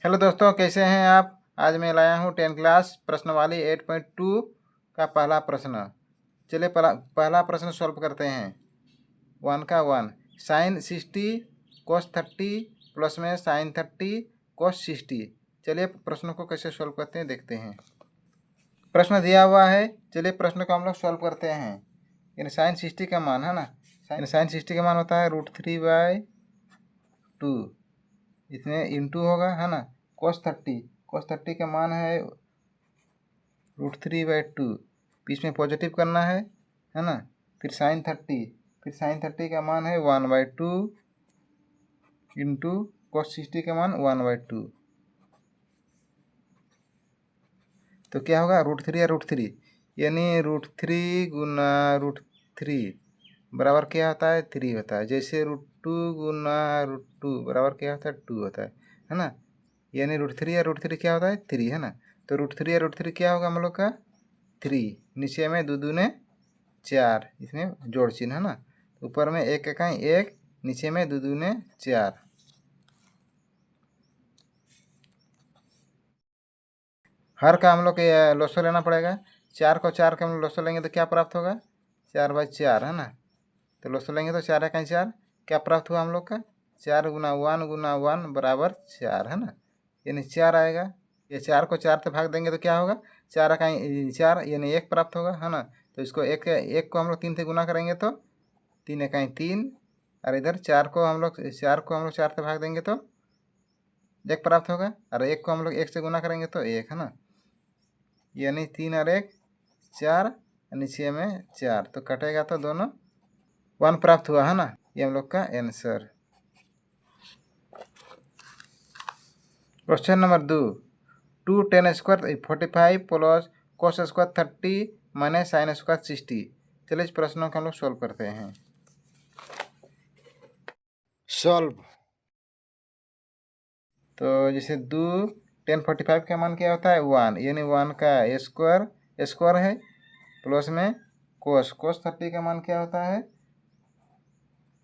Hello दोस्तों, कैसे हैं आप। आज मैं लाया हूं 10 क्लास प्रश्नवाली 8.2 का पहला प्रश्न। चलिए पहला प्रश्न सॉल्व करते हैं। 1 साइन 60 कोस 30 प्लस में साइन 30 कोस 60। चलिए प्रश्न को कैसे सॉल्व करते हैं देखते हैं। प्रश्न दिया हुआ है, चलिए प्रश्न को हम लोग सॉल्व करते हैं। यानी साइन 60 का मान है ना, साइन 60 का मान होता है √3/2, इसमें इंटू होगा है ना। कोस 30 का मान है √3/2, बीच में पॉजिटिव करना है ना। फिर साइन 30 का मान है 1/2 इंटू कोस 60 का मान 1/2। तो क्या होगा, √3 या √3, यानी √3 गुना √3 बराबर क्या होता है, 3 होता है। जैसे √2 गुना √2 बराबर क्या होता है, 2 होता है ना। यानी √3 या √3 क्या होता है, 3 है ना। तो √3 या √3 क्या होगा हम लोग का, 3। नीचे में 2 दूने 4, इसमें जोड़ चिन्ह है ना। ऊपर में 1 का 1, नीचे में 2 दूने 4। हर का हम लोग के लोसो लेना पड़ेगा। 4 को 4 का हम लोग लोसो लेंगे तो क्या प्राप्त होगा, 4/4 है ना। तो लोसो लेंगे तो 4 का 4 क्या प्राप्त हुआ हम लोग का, 4 गुना 1 गुना 1 बराबर 4 है ना। यानी 4 आएगा। ये 4 को 4 से भाग देंगे तो क्या होगा, 4 का 4 यानी 1 प्राप्त होगा है ना। तो इसको एक को हम लोग 3 से गुना करेंगे तो 3 का 3, और इधर 4 को हम लोग 4 से भाग देंगे तो 1 प्राप्त होगा, और 1 को हम लोग 1 से गुना करेंगे तो 1 है ना। यानी 3 और 1 4, नीचे में 4, तो कटेगा तो दोनों 1 प्राप्त हुआ है ना। ये हम लोग का answer. Question number 2 tan square 45 plus cos square 30 minus sine square 60। चलिए इस प्रश्नों को हम लोग सॉल्व करते हैं। सॉल्व। तो जैसे 2 tan 45 का मान क्या होता है, 1, यानी 1 का स्क्वायर है, प्लस में cos 30 का मान क्या होता है,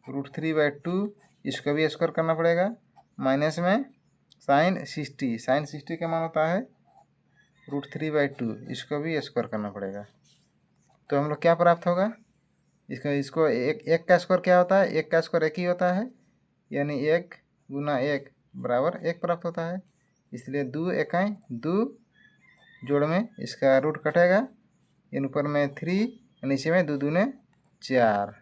√3/2, इसको भी स्क्वायर करना पड़ेगा। माइनस में साइन 60 का मान होता है √3/2, इसको भी स्क्वायर करना पड़ेगा। तो हम लोग क्या प्राप्त होगा, इसको एक का स्क्वायर क्या होता है, एक का स्क्वायर 1 ही होता है, यानी 1 गुना 1 बराबर 1 प्राप्त होता है। इसलिए 2 1 2, जोड़ में इसका रूट कटेगा, इन ऊपर में 3, नीचे में 2 दूने 4,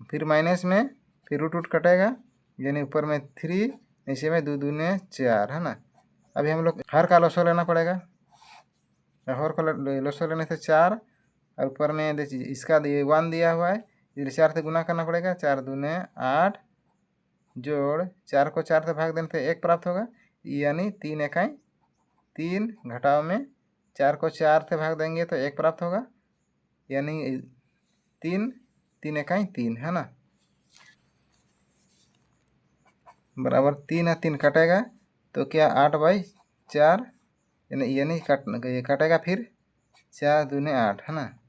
फिर माइनस में फिर रूट कटेगा, यानी ऊपर में 3, नीचे में 2 दूने 4 है ना। अभी हम लोग हर का लोसो लेना पड़ेगा। हर का लोसो लेने से 4, और ऊपर में इसका 1 दिया हुआ है, इसलिए 4 से गुना करना पड़ेगा। 4 दूने 8, जोड़ 4 को 4 से भाग देने से 1 प्राप्त होगा, यानी 3 1 3, घटाव में 4 को 4 से भाग देंगे तो 1 प्राप्त होगा, यानी 3 3 1 3 है ना, बराबर 3 और 3 कटेगा तो क्या 8/4, यानी कटेगा फिर 4 दूने 8 है ना,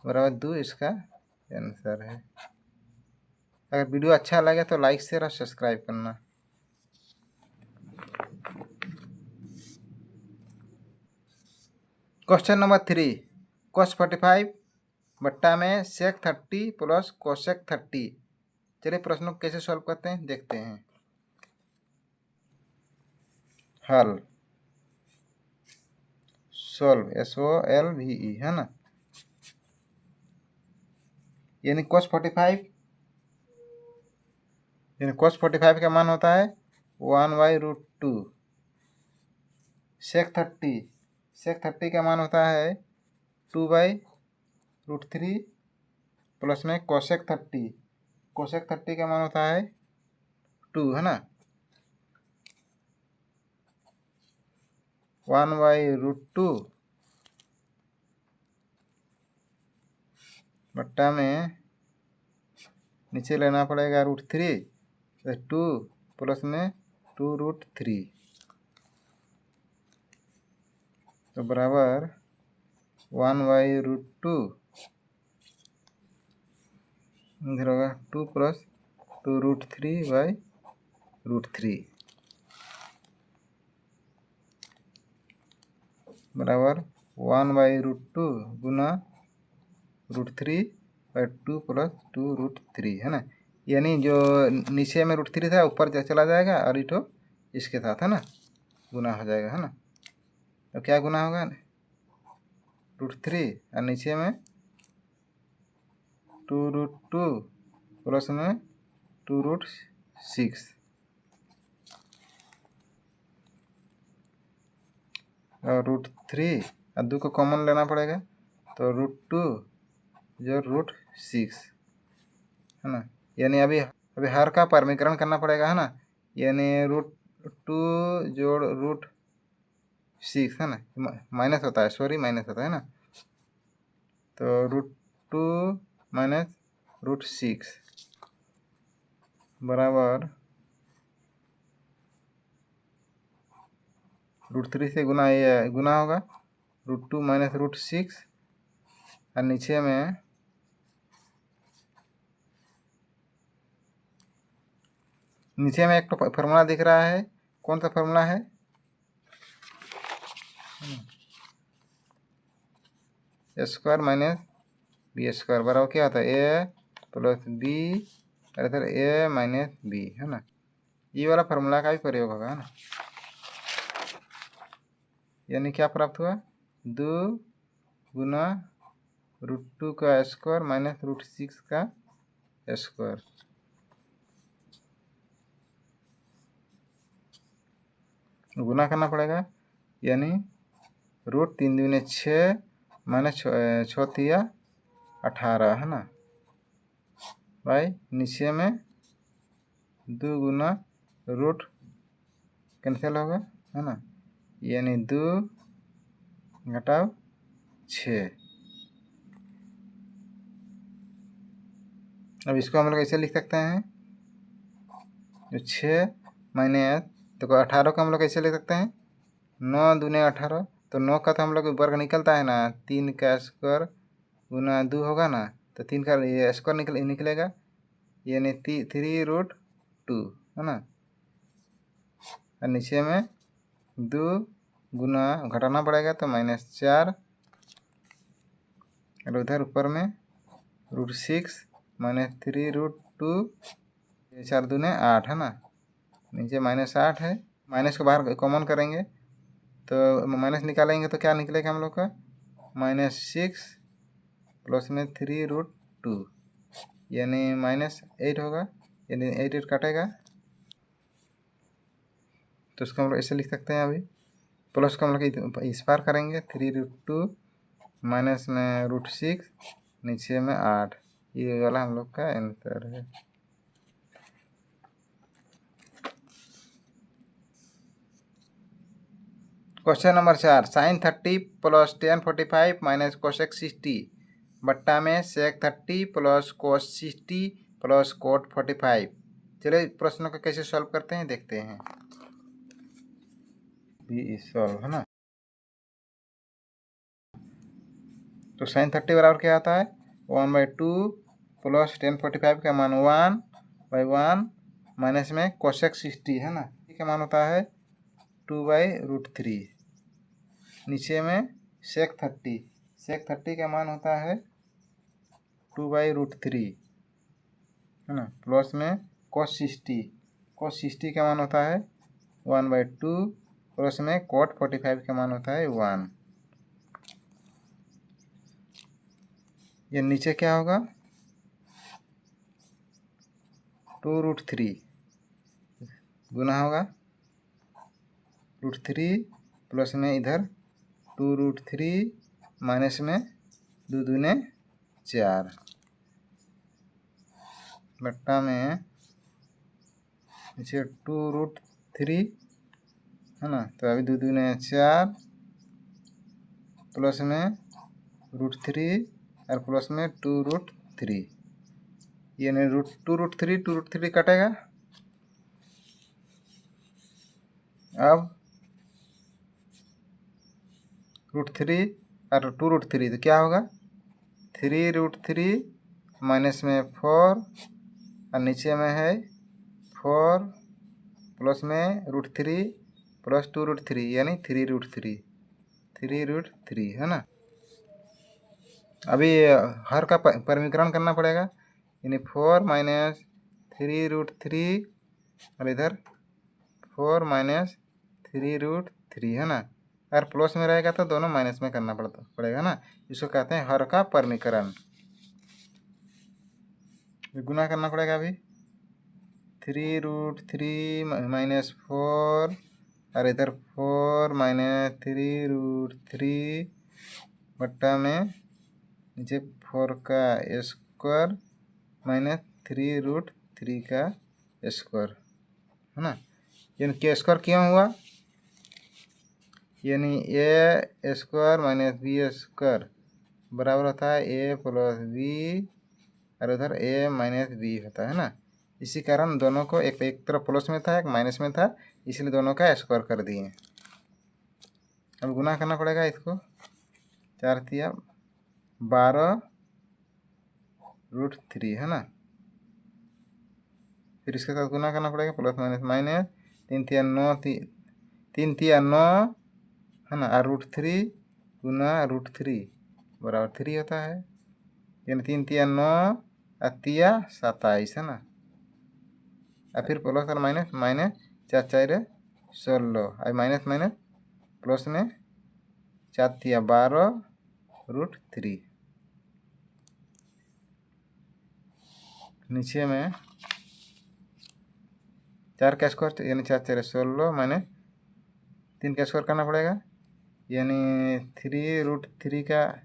बराबर 2 इसका आंसर है। अगर वीडियो अच्छा लगे तो लाइक शेयर और सब्सक्राइब करना। क्वेश्चन नंबर 3 cos 45 बट्टा में sec 30 प्लस cosec 30। चलिए प्रश्नों को कैसे सॉल्व करते हैं देखते हैं। हल। सॉल्व SOLVE है ना। यानी cos 45 का मान होता है 1/√2। sec 30 का मान होता है 2/√3, प्लस में cosec 30 का मान होता है 2 है ना। 1/√2 बट्टा में नीचे लेना पड़ेगा √3, तो 2 प्लस में 2√3, तो बराबर 1/√2, इधर होगा 2 प्लस 2√3/√3। बराबर 1/√2 गुना √3/2 प्लस 2√3 है ना। यानी जो नीचे में √3 था ऊपर चला जाएगा और ये तो इसके साथ है ना गुना हो जाएगा है ना। तो क्या गुना होगा √3 और नीचे में 2√2 प्लस में 2√6 और √3 और 2 को कॉमन लेना पड़ेगा तो √2 जो √6 है ना। यानी अभी अभी हर का परमीकरण करना पड़ेगा है ना। यानी √2 जोड़ √6 है ना, माइनस होता है, सॉरी माइनस होता है ना। तो √2 माइनस √6 बराबर √3 से गुना, ये गुना होगा √2 माइनस √6 और नीचे में एक तो फार्मूला दिख रहा है। कौन सा फार्मूला है? स्क्वायर माइनस बी स्क्वायर बराबर क्या होता है ए प्लस बी और इधर ए माइनस बी है ना। ये वाला फार्मूला का भी प्रयोग होगा है ना। यानी क्या प्राप्त हुआ 2 गुना √2 का स्क्वायर माइनस √6 का स्क्वायर। गुना करना पड़ेगा यानी √3 दूनी 6 माइनस 6 तिया 18 है ना भाई। नीचे में 2 गुना रूट कैंसिल होगा है ना। यानी 2 घटाव 6। अब इसको हम लोग ऐसे लिख सकते हैं जो 6 माइनस देखो 18 को हम लोग ऐसे लिख सकते हैं 9 दूने 18। तो 9 का तो हम लोग वर्ग निकलता है ना, 3 का स्क्वायर गुना 2 होगा ना, तो 3 का ये स्क्वायर निकलेगा यानी 3√2 है ना। और नीचे में 2 गुना घटाना पड़ेगा तो -4 और उधर ऊपर में √6 माइनस 3√2 4 दूने 8 है ना। नीचे -8 है, माइनस को बाहर कॉमन करेंगे तो माइनस निकालेंगे तो क्या निकलेगा हम लोग का -6 प्लस में 3√2 यानी -8 होगा। यानी 8 काटेगा तो उसको हम लोग ऐसे लिख सकते हैं। अभी प्लस को हम लोग इस पार करेंगे 3√2 माइनस में √6 नीचे में 8। ये वाला हम लोग का आंसर है। Question number 4 sin 30 plus tan 45 minus cosec 60 बट्टा में sec 30 plus cos 60 plus cot 45। चलिए प्रश्नों को कैसे सॉल्व करते हैं देखते हैं। भी सॉल्व है ना। तो sin 30 बराबर क्या आता है 1/2 प्लस tan 45 का मान 1/1 माइनस में कोसेक 60 है ना, का मान होता है 2/√3। नीचे में sec 30 का मान होता है 2/√3 है ना, प्लस में cos 60 का मान होता है 1/2 प्लस में cot 45 का मान होता है 1। ये नीचे क्या होगा 2√3 गुना होगा √3 प्लस में इधर 2√3 माइनस में 2 दूने 4 बट्टा में नीचे 2√3 है ना। तो अभी 2 दूने 4 प्लस में √3 और प्लस में 2√3 यानी 2√3 कटेगा। अब √3 और 2√3 तो क्या होगा 3√3 माइनस में 4 और नीचे में है 4 प्लस में √3 प्लस 2√3 यानी 3√3 3√3 है ना। अभी हर का परिमीकरण करना पड़ेगा, यानी 4 माइनस 3√3 और इधर 4 माइनस 3√3 है ना। अगर प्लस में रहेगा तो दोनों माइनस में करना पड़ेगा ना। इसको कहते हैं हर का परिमीकरण। गुना करना पड़ेगा अभी 3√3 माइनस 4 और इधर 4 माइनस 3√3 बट्टा में नीचे 4 का स्क्वायर माइनस 3√3 का स्क्वायर है ना। यानी के स्क्वायर क्यों हुआ, यानी ए स्क्वायर माइनस बी स्क्वायर बराबर होता है ए प्लस बी और उधर ए माइनस बी होता है ना। इसी कारण दोनों को एक तरफ प्लस में था, एक माइनस में था, इसलिए दोनों का स्क्वायर कर दिए। अब गुना करना पड़ेगा इसको, 4 तिया 12√3 है ना। फिर इसके साथ गुना करना पड़ेगा, प्लस माइनस माइनस 3 तिया 9 3 तिया 9 है ना, और √3 गुना √3 बराबर 3 होता है। यानी 3 तिया 9 और तिया 27 है ना। और फिर प्लस और माइनस माइनस 4 4 16 और माइनस माइनस प्लस में 4 तिया 12√3। नीचे में 4 का स्क्वायर यानी 4 4 16 माइनस 3 का स्क्वायर करना पड़ेगा, यानी 3√3 का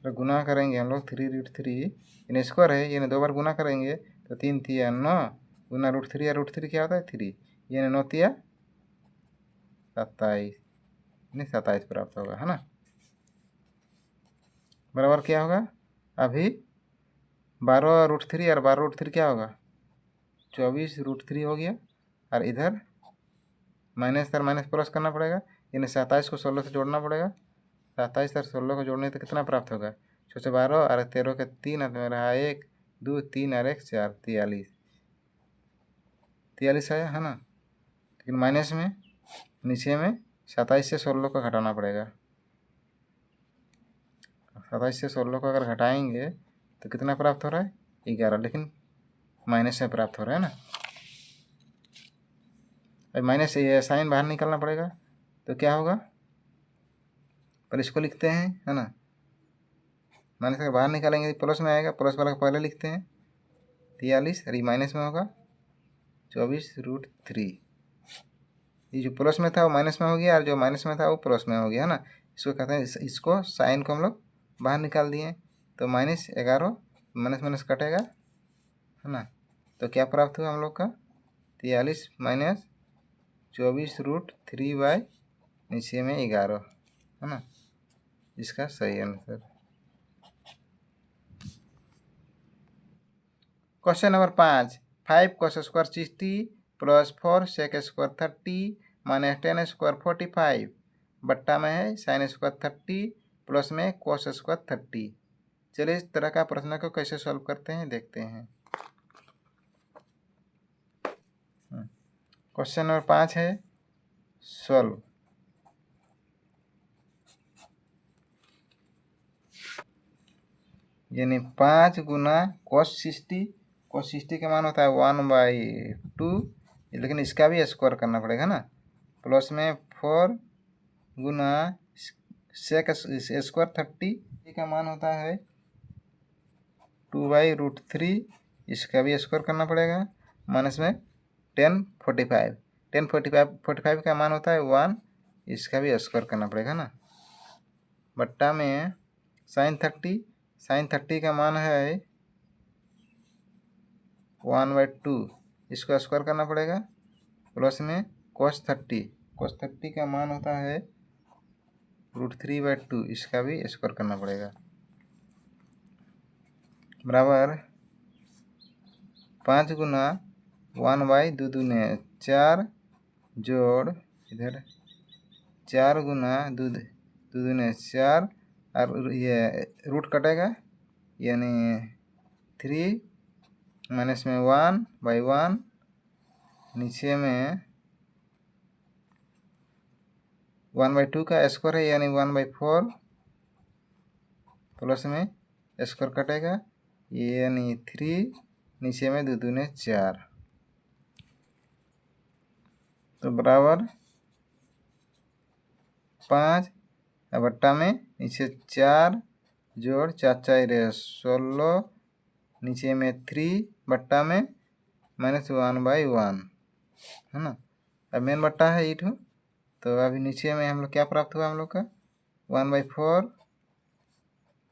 गुना करेंगे हम लोग। 3√3 यानी स्क्वायर है, यानी 2 बार गुना करेंगे तो 3 तिया 9 गुना √3 या √3 क्या होता है 3, यानी 9 तिया 27 यानी 27 प्राप्त होगा है ना। बराबर क्या होगा अभी 12√3 और 12√3 क्या होगा 24√3 हो गया। और इधर माइनस और माइनस प्लस करना पड़ेगा, यानी 27 को 16 से जोड़ना पड़ेगा। 27 और 16 को जोड़ने तो कितना प्राप्त होगा 6 12 और 13 के 3 और मेरा 1 2 3 और 1 4 43 आया है ना। लेकिन माइनस में नीचे में 27 से 16 को घटाना पड़ेगा। 27 से 16 को अगर घटाएंगे तो कितना प्राप्त हो रहा है 11, लेकिन माइनस से प्राप्त हो रहा है ना। अब माइनस ये साइन बाहर निकालना पड़ेगा, तो क्या होगा पर इसको लिखते हैं है ना। माइनस का बाहर निकालेंगे प्लस में आएगा, प्लस वाला को पहले लिखते हैं 43 और ये माइनस में होगा 24√3। ये जो प्लस में था वो माइनस में हो गया और जो माइनस में था वो प्लस में हो गया है ना। इसको कहते हैं इसको साइन को हम लोग बाहर निकाल दिए तो -11 माइनस माइनस कटेगा है ना। तो क्या प्राप्त हुआ हम लोग का 43 माइनस 24√3 बाय नीचे में 11 है ना। इसका सही answer. Question number 5 cos square 60 plus 4 sec square 30 minus 10 square 45 बट्टा में है sin स्क्वायर 30 प्लस में cos स्क्वायर 30। चलिए इस तरह का प्रश्न को कैसे सॉल्व करते हैं देखते हैं। क्वेश्चन नंबर 5 है सॉल्व। यानी 5 गुना cos 60 का मान होता है 1/2, लेकिन इसका भी स्क्वायर करना पड़ेगा ना। प्लस में 4 गुना sec स्क्वायर 30 का मान होता है 2/√3, इसका भी स्क्वायर करना पड़ेगा। माइनस में 10 45 का मान होता है 1, इसका भी स्क्वायर करना पड़ेगा ना। बट्टा में sin 30 का मान है 1/2, इसको स्क्वायर करना पड़ेगा। प्लस में cos 30 का मान होता है √3/2, इसका भी स्क्वायर करना पड़ेगा। बराबर 5 गुना 1/2 दूने 4 जोड़ इधर 4 गुना 2 दूने 4 और ये रूट कटेगा, यानी 3 माइनस में 1/1 नीचे में 1/2 का स्क्वायर है यानी 1/4 प्लस में स्क्वायर कटेगा यानी 3, नीचे में 2 दूने 4 तो बराबर 5 बट्टा में नीचे 4 जोड़ 4 4 16 नीचे में 3 बट्टा में -1/1 है ना। अब मेन बट्टा है ईट हो तो अभी नीचे में हम लोग क्या प्राप्त हुआ हम लोग का 1/4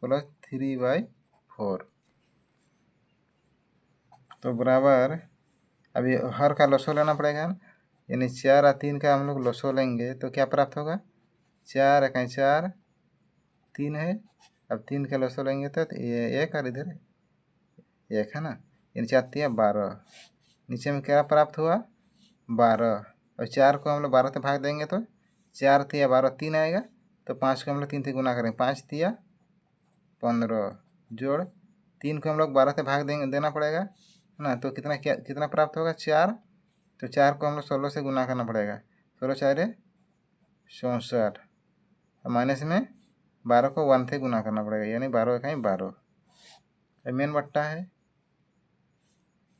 प्लस 3/4 तो बराबर अभी हर का लसो लेना पड़ेगा यानी 4 और 3 का हम लोग लसो लेंगे तो क्या प्राप्त होगा 4 इकाई 4 3 है। अब 3 का लसो लेंगे तो ये 1 और इधर 1 है ना यानी 4 3 12 नीचे में क्या प्राप्त हुआ 12 और 4 को हम लोग 12 से भाग देंगे तो 4 3 12 3 आएगा तो 5 को हम लोग 3 से गुना करेंगे 5 3 15 जोड़ 3 को हम लोग 12 से भाग देना पड़ेगा है ना तो कितना प्राप्त होगा 4 तो 4 को हम लोग 16 से गुना करना पड़ेगा 16 4 64 माइनस में 12 को 1 से गुना करना पड़ेगा यानी 12 कहीं 12 मेन बट्टा है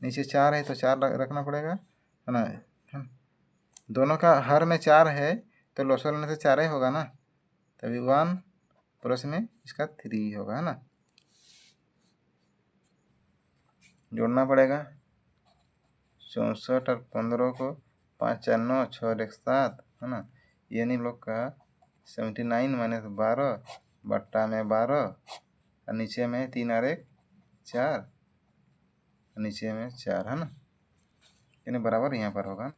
नीचे 4 है तो 4 रखना पड़ेगा है ना। दोनों का हर में 4 है तो लसो लेने से 4 ही होगा ना तभी 1 प्लस में इसका 3 होगा है ना जोड़ना पड़ेगा 64 और 15 को 5 4 9 6 और 1 7 है ना यानी हम लोग का 79 - 12 बट्टा में 12 और नीचे में 3 और 1 4 नीचे में 4 है ना यानी बराबर यहाँ पर होगा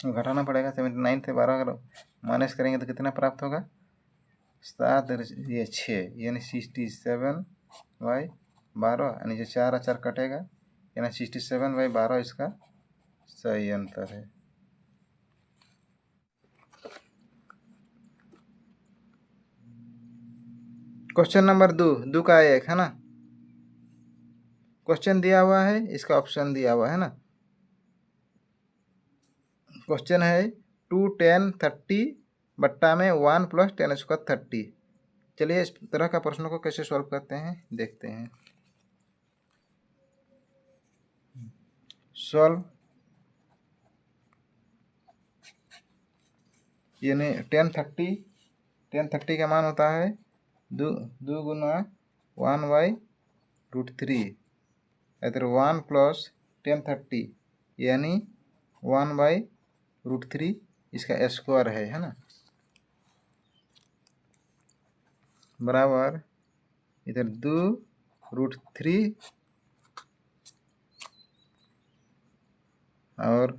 घटाना पड़ेगा 79 से 12 अगर माइनस करेंगे तो कितना प्राप्त होगा 7 ये 6 यानी 67/12 नीचे 4 और 4 कटेगा यानी 67/12 इसका सही अंतर है। क्वेश्चन नंबर 2 का 1 है ना क्वेश्चन दिया हुआ है इसका ऑप्शन दिया हुआ है ना। क्वेश्चन है 2 10 30 बट्टा में 1 + 10² 30। चलिए इस तरह का प्रश्नों को कैसे सॉल्व करते हैं देखते हैं। सॉल्व यानी 10 30 का मान होता है 2 गुना 1/√3 इधर 1 + 10 30 यानी 1/√3 इसका स्क्वायर है ना बराबर इधर 2√3 और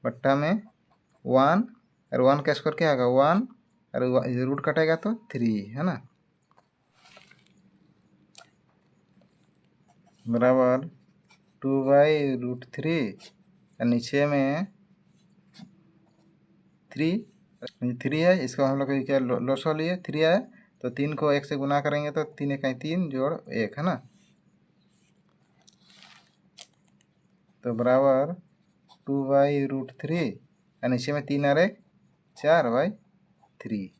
बट्टा में 1 और 1 का स्क्वायर क्या होगा 1 और रूट कटेगा तो 3 है ना बराबर 2/√3 और नीचे में 3 है इसका हम लोग क्या लॉस हो लिए 3 आया तो 3 को 1 से गुना करेंगे तो 3 1 3 जोड़ 1 है ना तो बराबर 2/√3 और नीचे में 3 और 1 4/3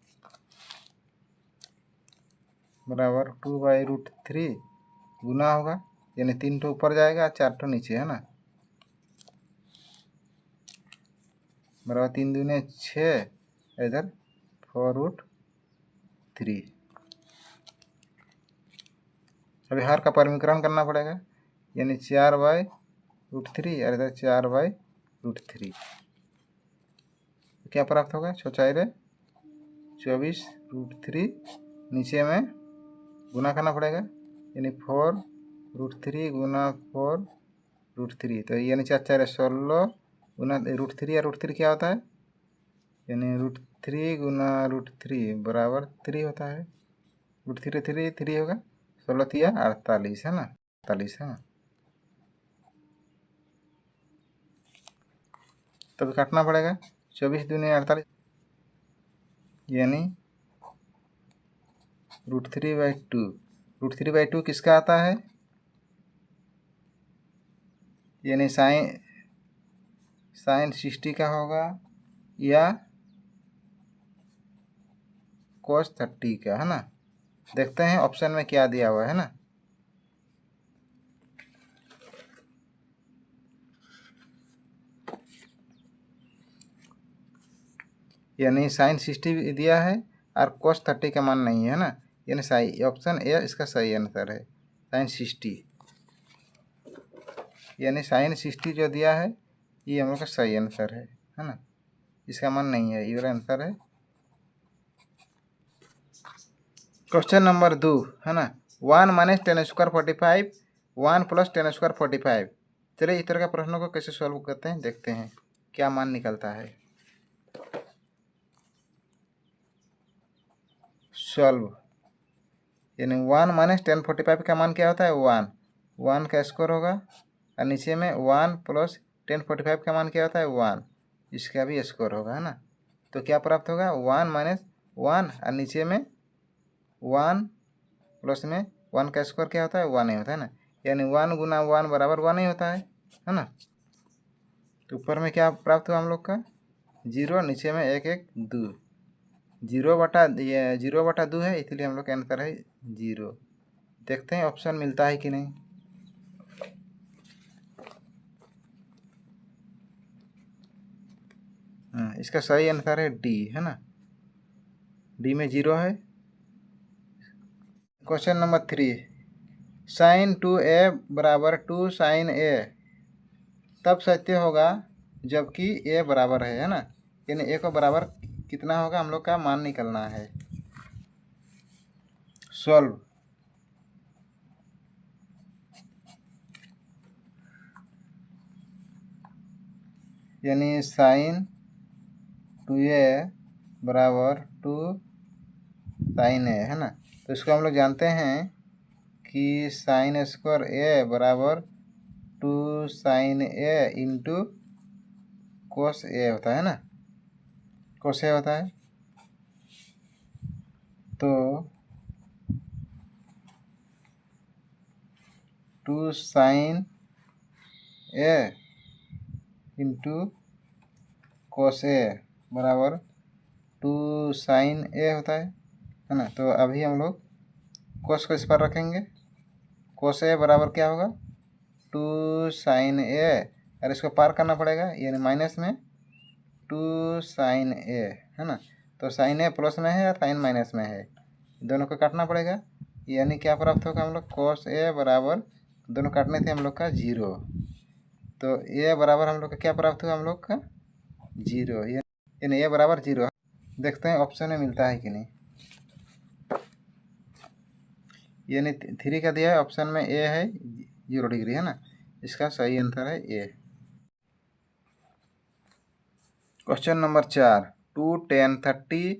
बराबर 2/√3 गुना होगा यानी 3 तो ऊपर जाएगा 4 तो नीचे है ना बराबर 3 दूने 6 इधर 4√3 अभी हर का परिमीकरण करना पड़ेगा यानी 4/√3 और इधर 4/√3 क्या प्राप्त होगा 4 24√3 नीचे में गुना करना पड़ेगा यानी 4√3 गुना 4√3 तो यानी 4 4 16 गुना √3 और √3 क्या होता है यानी √3 गुना √3 बराबर 3 होता है √3 3 होगा 16 3 48 है ना 48 है ना तो काटना पड़ेगा 24 दूनी 48 यानी √3/2 √3/2 किसका आता है यानी साइन 60 का होगा या cos 30 का, है ना। देखते हैं ऑप्शन में क्या दिया हुआ है ना। यानी साइन 60 दिया है और cos 30 का मान नहीं है ना, यानी सही ऑप्शन ए इसका सही आंसर है, साइन 60। यानी साइन 60 जो दिया है ये हम लोग का सही आंसर है ना, इसका मान नहीं है, ये आंसर है। क्वेश्चन नंबर 2 है ना, 1 माइनस 10² 45, 1 प्लस 10² 45। चलिए इस तरह का प्रश्नों को कैसे सॉल्व करते हैं, देखते हैं क्या मान निकलता है। सॉल्व, यानी 1 माइनस 1045 का मान क्या होता है, 1 का स्क्वायर होगा, और नीचे में 1 प्लस 1045 का मान क्या होता है, 1, इसका भी स्क्वायर होगा, है ना। तो क्या प्राप्त होगा, 1 माइनस 1 और नीचे में 1 प्लस में 1 का स्क्वायर क्या होता है, 1 ही होता है ना, यानी 1 गुना 1 बराबर 1 ही होता है ना। तो ऊपर में क्या प्राप्त हुआ हम लोग का, 0, नीचे में 1 1 2, 0/2 है, इसलिए हम लोग का आंसर है 0। देखते हैं ऑप्शन मिलता है कि नहीं। इसका सही आंसर है डी, है ना, डी में 0 है। क्वेश्चन नंबर 3, साइन 2a बराबर 2 साइन a तब सत्य होगा जबकि a बराबर है ना, यानी a को बराबर कितना होगा हम लोग का मान निकलना है। सॉल्व, यानी साइन 2a बराबर 2 साइन a, है ना। तो इसको हम लोग जानते हैं कि साइन स्क्वायर a बराबर 2 sine a into cos a होता है ना, कोस a होता है। तो 2 sine a into cos a बराबर 2 साइन a होता है ना। तो अभी हम लोग कोस को इस पर रखेंगे, कोस a बराबर क्या होगा, 2 साइन a, और इसको पार करना पड़ेगा, यानी माइनस में 2 साइन a, है ना। तो साइन a प्लस में है और साइन माइनस में है, दोनों को काटना पड़ेगा, यानी क्या प्राप्त होगा हम लोग, कोस a बराबर, दोनों काटने थे हम लोग का 0, तो a बराबर हम लोग का क्या प्राप्त हुआ हम लोग का 0, यानी a बराबर 0। देखते हैं ऑप्शन में मिलता है कि नहीं, यानी 3 का दिया है ऑप्शन में, a है 0 डिग्री, है ना, इसका सही आंसर है a। Question number 4, 2 10 30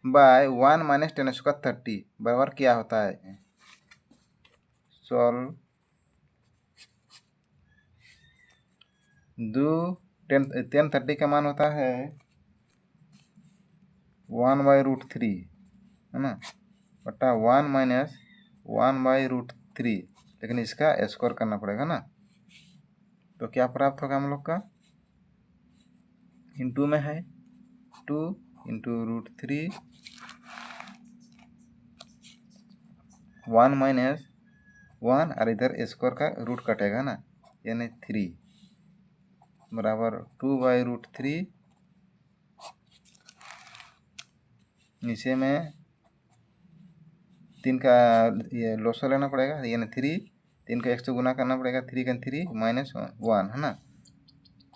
by 1 minus 10² 30 बराबर क्या होता है। सॉल्व, 10 30 का मान होता है 1/√3, है ना, बटा 1 माइनस 1/√3, लेकिन इसका स्क्वायर करना पड़ेगा ना। तो क्या प्राप्त होगा हम लोग का, इंटू में है 2 इंटू √3, 1 माइनस 1 और इधर स्क्वायर का रूट कटेगा ना, यानी 3 बराबर 2/√3, नीचे में 3 का ये लोसा लेना पड़ेगा, यानी 3 का 1 से गुना करना पड़ेगा, 3 का 3 माइनस 1, है ना।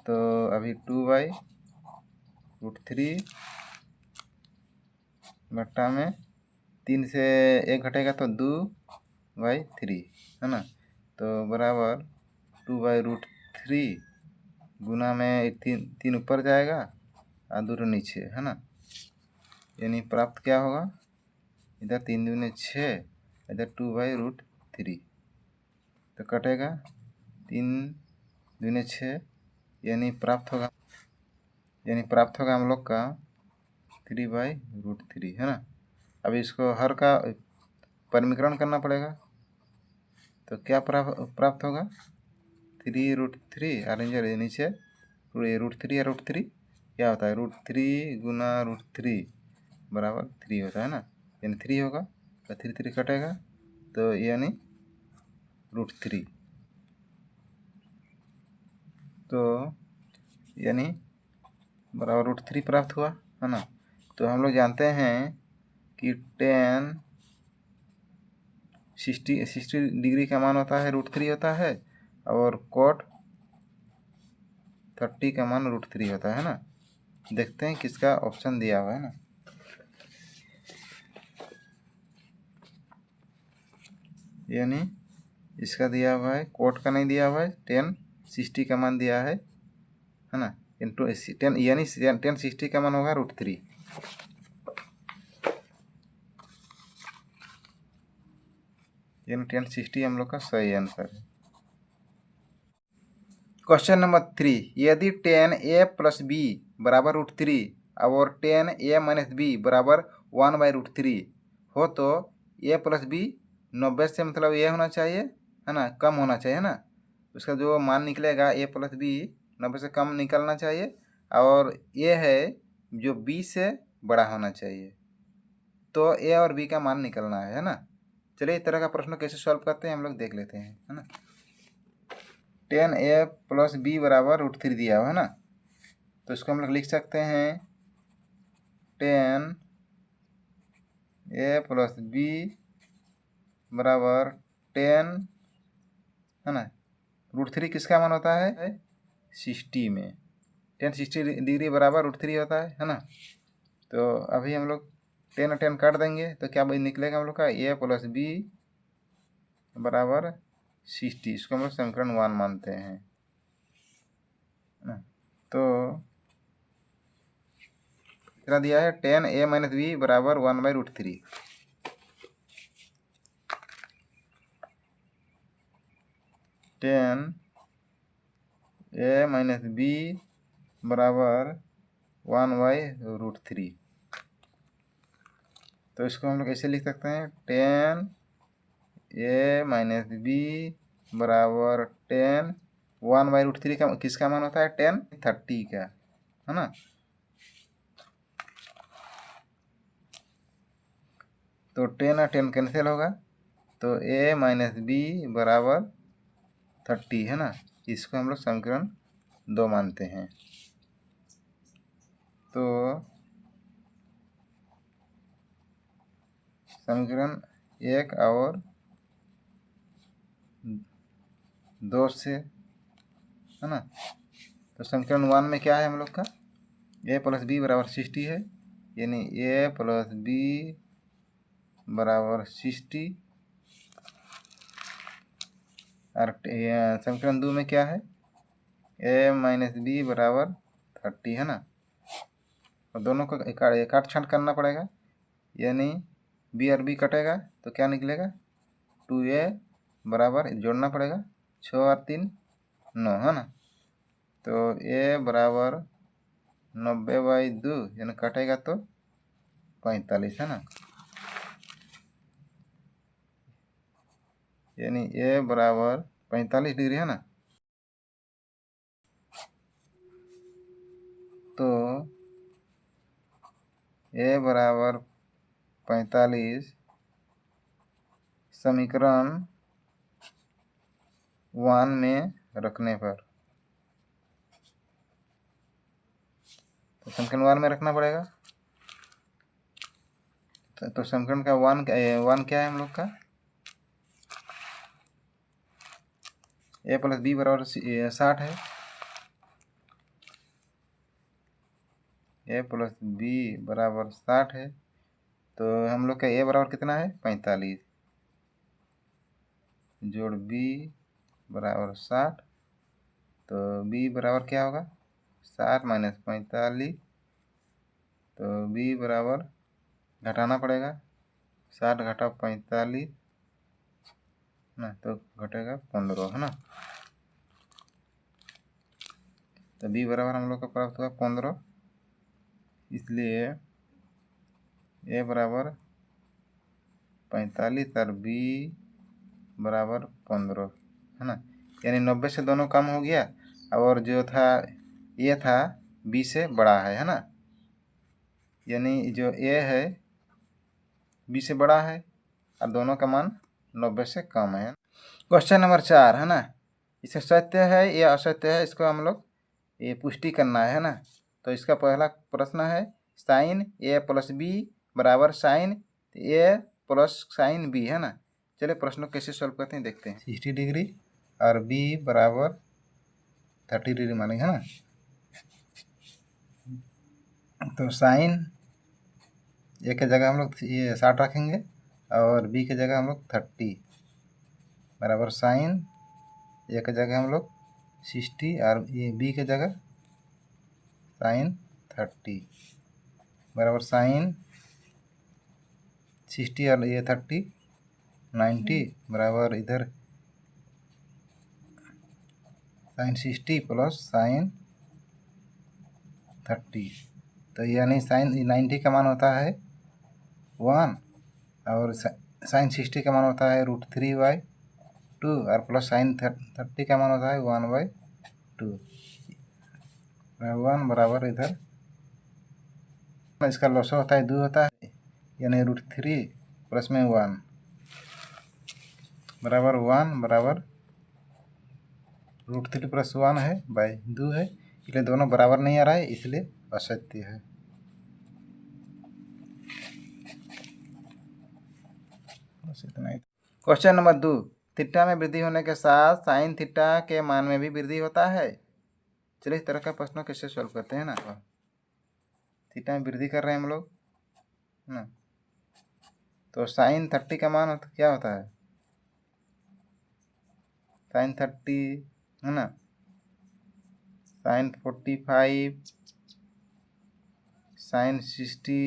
तो अभी 2/√3 बट्टा में 3 से 1 घटेगा तो 2/3, है ना। तो बराबर 2/√3 गुना में 3 ऊपर जाएगा और 2 नीचे, है ना, यानी प्राप्त क्या होगा, इधर 3 दूनी 6, इधर 2/√3, तो कटेगा 3 दूनी 6, यानी प्राप्त होगा हम लोग का 3/√3, है ना। अभी इसको हर का परिमीकरण करना पड़ेगा, तो क्या प्राप्त होगा, 3√3 और नीचे √3 या √3, क्या होता है, √3 गुना √3 बराबर 3 होता है ना, यानी 3 होगा तो 3 3 कटेगा तो यानी √3, तो यानी बराबर √3 प्राप्त हुआ है ना। तो हम लोग जानते हैं कि tan 60 डिग्री का मान होता है √3 होता है, और cot 30 का मान √3 होता है ना। देखते हैं किसका ऑप्शन दिया हुआ है ना। यानी इसका दिया हुआ है, कोट का नहीं दिया हुआ है, tan 60 का मान दिया है ना, इंटू 10, यानी tan 60 का मान होगा √3, यानी tan 60 हम लोग का सही आंसर है। क्वेश्चन नंबर 3, यदि tan a प्लस बी बराबर √3 और tan a माइनस बी बराबर 1/√3 हो तो a प्लस बी 90 से मतलब ये होना चाहिए है ना, कम होना चाहिए ना। उसका जो मान निकलेगा a प्लस बी 90 से कम निकलना चाहिए, और ये है जो b से बड़ा होना चाहिए, तो a और b का मान निकलना है ना। चलिए इस तरह का प्रश्न कैसे सॉल्व करते हैं हम लोग देख लेते हैं, है ना। tan a प्लस बी बराबर √3 दिया हुआ है ना, तो इसको हम लोग लिख सकते हैं tan a प्लस बी बराबर 10 है ना, √3 किसका मान होता है 60 में, tan 60 डिग्री बराबर √3 होता है ना। तो अभी हम लोग 10 और 10 काट देंगे तो क्या निकलेगा हम लोग का a प्लस बी बराबर 60, इसको हम लोग समीकरण 1 मानते हैं ना। तो कितना दिया है, tan a माइनस बी बराबर 1/√3, tan a माइनस बी बराबर 1/√3। तो इसको हम लोग ऐसे लिख सकते हैं, tan a माइनस बी बराबर 1/√3 का किसका मान होता है, tan 30 का, है ना। तो 10 और 10 कैंसिल होगा, तो a माइनस बी बराबर 30 है ना। इसको हम लोग समीकरण 2 मानते हैं। तो समीकरण 1 और 2 से, है ना। तो समीकरण 1 में क्या है हम लोग का, a प्लस बी बराबर 60 है, यानी a प्लस बी बराबर 60, और समीकरण 2 में क्या है, a माइनस बी बराबर 30 है ना। और दोनों को काट छांट करना पड़ेगा, यानी b और b कटेगा तो क्या निकलेगा, 2a बराबर जोड़ना पड़ेगा, 6 और 3 9 है ना। तो a बराबर 90/2 यानी कटेगा तो 45 है ना, यानी a बराबर 45 डिग्री है ना। तो a बराबर 45 समीकरण 1 में रखने पर, तो समीकरण 1 में रखना पड़ेगा। तो समीकरण का 1 क्या है हम लोग का, a प्लस बी बराबर 60 है, a प्लस बी बराबर 60 है, तो हम लोग का a बराबर कितना है 45, जोड़ b बराबर 60, तो b बराबर क्या होगा 60 माइनस 45, तो b बराबर घटाना पड़ेगा, 60 घटा 45 ना, तो घटेगा 15 है ना। तो b बराबर हम लोग का प्राप्त हुआ 15, इसलिए a बराबर 45 और b बराबर 15 है ना, यानी 90 से दोनों कम हो गया, और जो था ये था बी से बड़ा है ना, यानी जो ए है बी से बड़ा है और दोनों का मान 90 से कम है। क्वेश्चन नंबर 4 है ना, इसे सत्य है या असत्य है, इसको हम लोग ये पुष्टि करना है ना। तो इसका पहला प्रश्न है साइन ए प्लस बी बराबर साइन ए प्लस साइन बी है ना। चलिए प्रश्न को कैसे सॉल्व करते हैं देखते हैं। 60 डिग्री और बी बराबर 30 डिग्री मानेंगे है ना। तो साइन ए के जगह हम लोग ये 60 रखेंगे और बी के जगह हम लोग 30 बराबर साइन ए के जगह हम लोग 60 और ये बी के जगह साइन 30 बराबर साइन 60 और ये 30 90 बराबर इधर साइन 60 प्लस साइन 30। तो यानी साइन 90 का मान होता है 1 और साइन 60 का मान होता है √3/2 और प्लस साइन 30 का मान होता है 1/2। 1 बराबर इधर इसका लॉस होता है 2 होता है, यानी √3 प्लस में 1 बराबर 1 बराबर √3 प्लस 1 है बाई 2 है, इसलिए दोनों बराबर नहीं आ रहा है, इसलिए असत्य है। क्वेश्चन नंबर 2, थीटा में वृद्धि होने के साथ साइन थीटा के मान में भी वृद्धि होता है। चलिए इस तरह का प्रश्न कैसे सॉल्व करते हैं ना। थीटा में वृद्धि कर रहे हैं हम लोग ना, तो साइन 30 का मान क्या होता है, साइन 30 है ना, साइन 45, साइन 60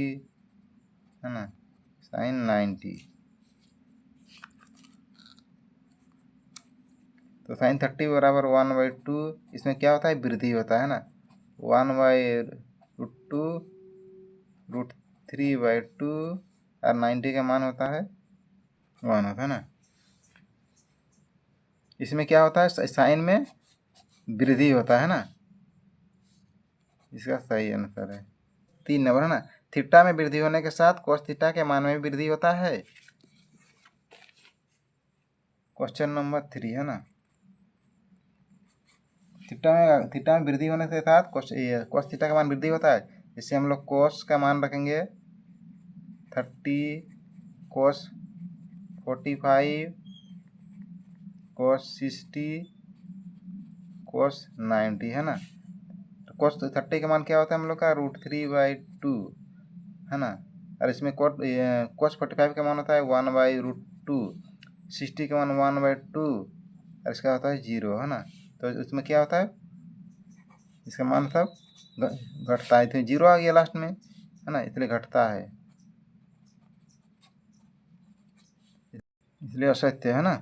है ना, साइन 90। तो साइन 30 बराबर 1/2, इसमें क्या होता है वृद्धि होता है ना, 1/√2 √3/2 और 90 का मान होता है 1 होता है ना। इसमें क्या होता है साइन में वृद्धि होता है ना, इसका सही आंसर है 3 नंबर है ना। थीटा में वृद्धि होने के साथ कोस थीटा के मान में वृद्धि होता है। क्वेश्चन नंबर 3 है ना, थीटा में वृद्धि होने के साथ कोस थीटा का मान वृद्धि होता है। इससे हम लोग कोस का मान रखेंगे 30, कोस 45, कोस 60, कोस 90 है ना। तो कोस 30 का मान क्या होता है हम लोग का √3/2 है ना, और इसमें कोस 45 का मान होता है 1/√2, 60 का मान 1/2 और इसका होता है 0 है ना। तो इसमें क्या होता है, इसका मान सब घटता है, तो 0 आ गया लास्ट में है ना, इसलिए घटता है, इसलिए असत्य है ना।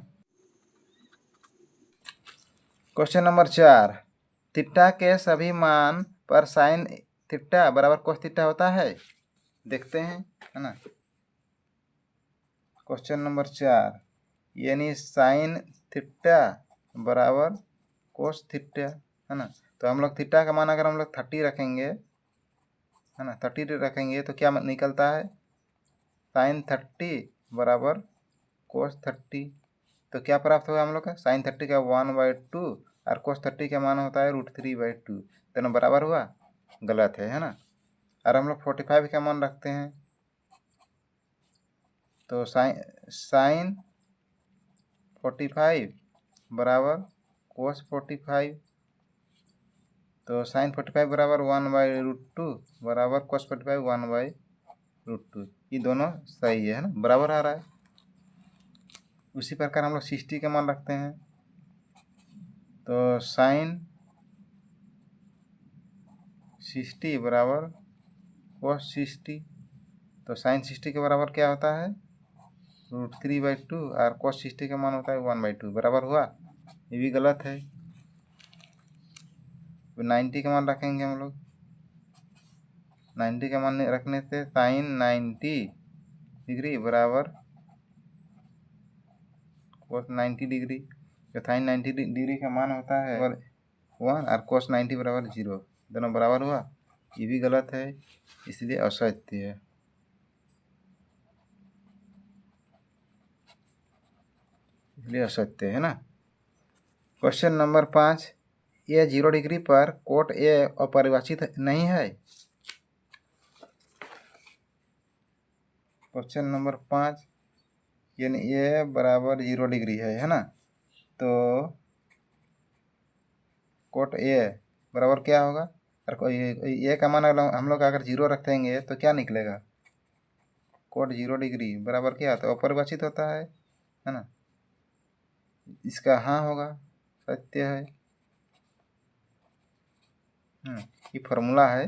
क्वेश्चन नंबर 4, थीटा के सभी मान पर साइन थीटा बराबर कोस थीटा होता है। देखते हैं है ना। क्वेश्चन नंबर 4, यानी साइन थीटा बराबर कोस थीटा है ना। तो हम लोग थीटा का मान अगर हम लोग 30 रखेंगे है ना, 30 रखेंगे तो क्या निकलता है, साइन 30 बराबर कोस 30। तो क्या प्राप्त होगा हम लोग का, साइन 30 का 1/2 और कोस 30 का मान होता है √3/2, दोनों बराबर हुआ, गलत है ना। और हम लोग 45 का मान रखते हैं, तो साइन 45 बराबर कोस 45, तो साइन 45 बराबर 1/√2 बराबर कोस 45 1/√2, ये दोनों सही है ना, बराबर आ रहा है। उसी प्रकार हम लोग 60 का मान रखते हैं, तो साइन 60 बराबर कोस 60, तो साइन 60 के बराबर क्या होता है √3/2 और कोस 60 का मान होता है 1/2, बराबर हुआ, ये भी गलत है। 90 का मान रखेंगे हम लोग, 90 का मान रखने से साइन 90 डिग्री बराबर कोस 90 डिग्री, तो साइन 90 डिग्री का मान होता है 1 और कोस 90 बराबर 0, दोनों बराबर हुआ, ये भी गलत है, इसलिए असत्य है। इसलिए असत्य है ना। क्वेश्चन नंबर 5, ए 0 डिग्री पर कोट ए अपरिभाषित नहीं है। क्वेश्चन नंबर 5 यानी ए बराबर 0 डिग्री है ना, तो कोट ए बराबर क्या होगा? और ए का मान हम लोग अगर 0 रखेंगे तो क्या निकलेगा? कोट 0 डिग्री बराबर क्या होता है? अपरिभाषित होता है ना। इसका हाँ होगा, सत्य है। ये फॉर्मूला है।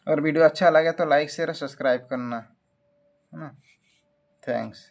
और वीडियो अच्छा लगे तो लाइक शेयर सब्सक्राइब करना है ना। थैंक्स।